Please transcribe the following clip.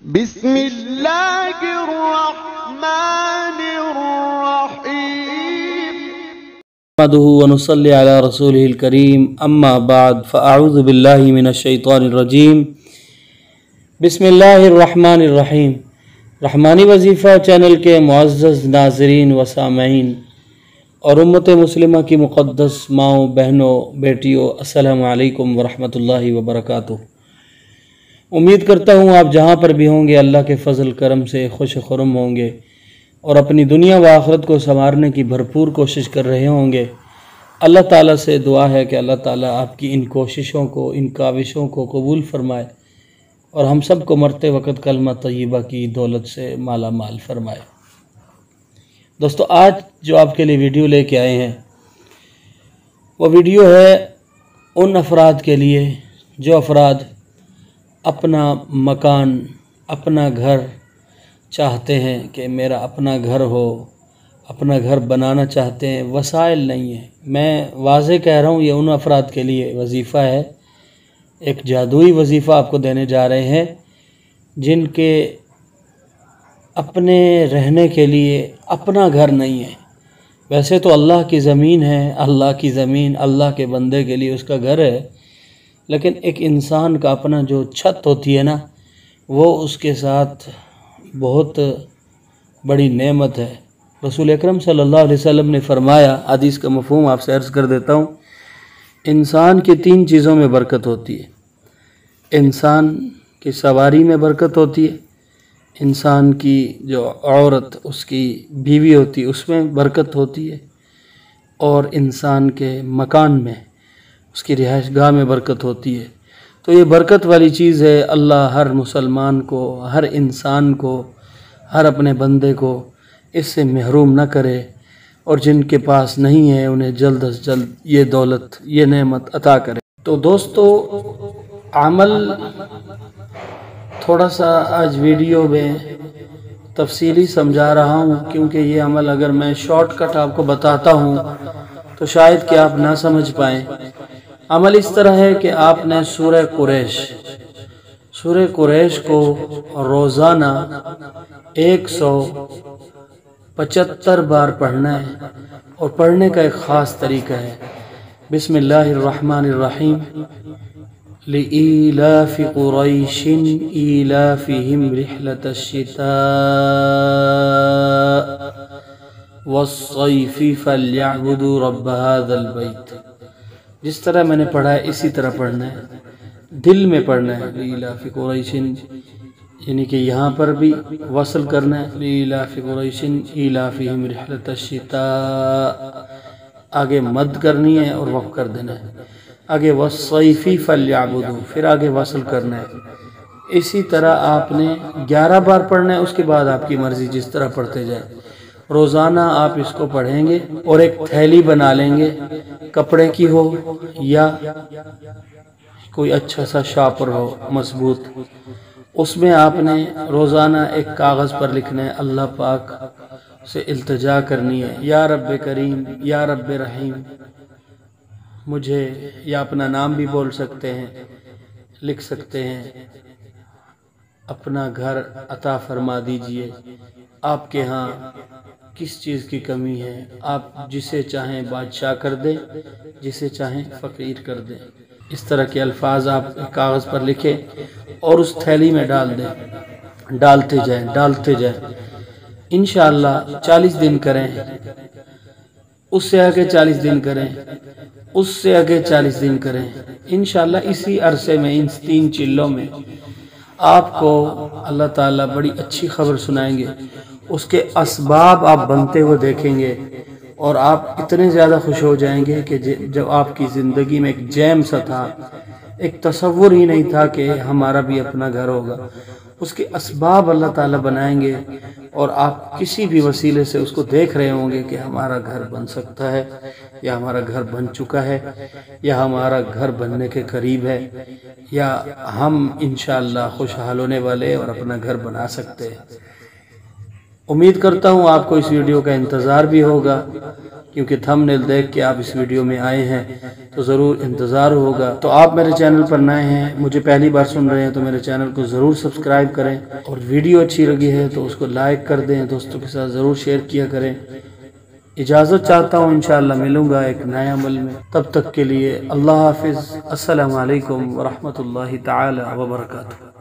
بسم اللہ الرحمن الرحیم نحمده ونصلي على رسوله الكريم اما بعد فاعوذ باللہ من الشیطان الرجیم بسم اللہ الرحمن الرحیم۔ رحمانی وظیفہ چینل کے معزز ناظرین و سامعین اور امت مسلمہ کی مقدس ماؤں بہنوں بیٹیوں، السلام علیکم ورحمۃ اللہ وبرکاتہ۔ امید کرتا ہوں آپ جہاں پر بھی ہوں گے اللہ کے فضل کرم سے خوش خرم ہوں گے اور اپنی دنیا و آخرت کو سنوارنے کی بھرپور کوشش کر رہے ہوں گے۔ اللہ تعالیٰ سے دعا ہے کہ اللہ تعالیٰ آپ کی ان کوششوں کو، ان کاوشوں کو قبول فرمائے اور ہم سب کو مرتے وقت کلمہ طیبہ کی دولت سے مالا مال فرمائے۔ دوستو، آج جو آپ کے لیے ویڈیو لے کے آئے ہیں وہ ویڈیو ہے ان افراد کے لیے جو افراد اپنا مکان، اپنا گھر چاہتے ہیں کہ میرا اپنا گھر ہو، اپنا گھر بنانا چاہتے ہیں، وسائل نہیں ہیں۔ میں واضح کہہ رہا ہوں، یہ ان افراد کے لیے وظیفہ ہے، ایک جادوئی وظیفہ آپ کو دینے جا رہے ہیں جن کے اپنے رہنے کے لیے اپنا گھر نہیں ہے۔ ویسے تو اللہ کی زمین ہے، اللہ کی زمین اللہ کے بندے کے لیے اس کا گھر ہے، لیکن ایک انسان کا اپنا جو چھت ہوتی ہے نا، وہ اس کے ساتھ بہت بڑی نعمت ہے۔ رسول اکرم صلی اللہ علیہ وسلم نے فرمایا، حدیث کا مفہوم آپ سے عرض کر دیتا ہوں، انسان کی 3 چیزوں میں برکت ہوتی ہے۔ انسان کی سواری میں برکت ہوتی ہے، انسان کی جو عورت اس کی بیوی ہوتی ہے اس میں برکت ہوتی ہے، اور انسان کے مکان میں، اس کی رہائش گاہ میں برکت ہوتی ہے۔ تو یہ برکت والی چیز ہے۔ اللہ ہر مسلمان کو، ہر انسان کو، ہر اپنے بندے کو اس سے محروم نہ کرے، اور جن کے پاس نہیں ہے انہیں جلد از جلد یہ دولت، یہ نعمت عطا کرے۔ تو دوستو، عمل تھوڑا سا آج ویڈیو میں تفصیلی سمجھا رہا ہوں، کیونکہ یہ عمل اگر میں شارٹ کٹ آپ کو بتاتا ہوں تو شاید کہ آپ نہ سمجھ پائیں۔ عمل اس طرح ہے کہ آپ نے سورہ قریش کو روزانہ 175 بار پڑھنا ہے، اور پڑھنے کا ایک خاص طریقہ ہے۔ بسم اللہ الرحمن الرحیم، لإیلاف قریش ایلافہم رحلۃ الشتاء والصیف فلیعبدوا رب ھذا البیت۔ جس طرح میں نے پڑھا ہے اسی طرح پڑھنا ہے، دل میں پڑھنا ہے۔ لإیلاف قریش، یعنی کہ یہاں پر بھی وصل کرنا ہے، لإیلاف قریش ایلافہم رحلۃ الشتاء، آگے مد کرنی ہے اور وقف کر دینا ہے، آگے والصیف فلیعبدوا، پھر آگے وصل کرنا ہے۔ اسی طرح آپ نے 11 بار پڑھنا ہے، اس کے بعد آپ کی مرضی جس طرح پڑھتے جائیں۔ روزانہ آپ اس کو پڑھیں گے اور ایک تھیلی بنا لیں گے، کپڑے کی ہو یا کوئی اچھا سا شاپر ہو مضبوط، اس میں آپ نے روزانہ ایک کاغذ پر لکھنا ہے، اللہ پاک سے التجا کرنی ہے، یا رب کریم، یا رب رحیم، مجھے، یا اپنا نام بھی بول سکتے ہیں، لکھ سکتے ہیں، اپنا گھر عطا فرما دیجئے۔ آپ کے ہاں کس چیز کی کمی ہے، آپ جسے چاہیں بادشاہ کر دیں، جسے چاہیں فقیر کر دیں۔ اس طرح کے الفاظ آپ کاغذ پر لکھیں اور اس تھیلی میں ڈال دیں، ڈالتے جائیں۔ انشاءاللہ 40 دن کریں، اس سے آگے 40 دن کریں، اس سے آگے 40 دن کریں۔ انشاءاللہ اسی عرصے میں، ان 3 چلوں میں آپ کو اللہ تعالیٰ بڑی اچھی خبر سنائیں گے۔ اس کے اسباب آپ بنتے ہوئے دیکھیں گے، اور آپ اتنے زیادہ خوش ہو جائیں گے کہ جب آپ کی زندگی میں ایک جیم سا تھا، ایک تصور ہی نہیں تھا کہ ہمارا بھی اپنا گھر ہوگا، اس کے اسباب اللہ تعالیٰ بنائیں گے، اور آپ کسی بھی وسیلے سے اس کو دیکھ رہے ہوں گے کہ ہمارا گھر بن سکتا ہے، یا ہمارا گھر بن چکا ہے، یا ہمارا گھر بننے کے قریب ہے، یا ہم انشاءاللہ خوشحال ہونے والے اور اپنا گھر بنا سکتے ہیں۔ امید کرتا ہوں آپ کو اس ویڈیو کا انتظار بھی ہوگا، کیونکہ تھمبنیل دیکھ کے آپ اس ویڈیو میں آئے ہیں تو ضرور انتظار ہوگا۔ تو آپ میرے چینل پر نئے ہیں، مجھے پہلی بار سن رہے ہیں تو میرے چینل کو ضرور سبسکرائب کریں، اور ویڈیو اچھی لگی ہے تو اس کو لائک کر دیں، دوستوں کے ساتھ ضرور شیئر کیا کریں۔ اجازت چاہتا ہوں، انشاءاللہ ملوں گا ایک نئے عمل میں، تب تک کے لیے اللہ حافظ۔ السلام علیکم ورحمۃ اللہ تعالی وبرکاتہ۔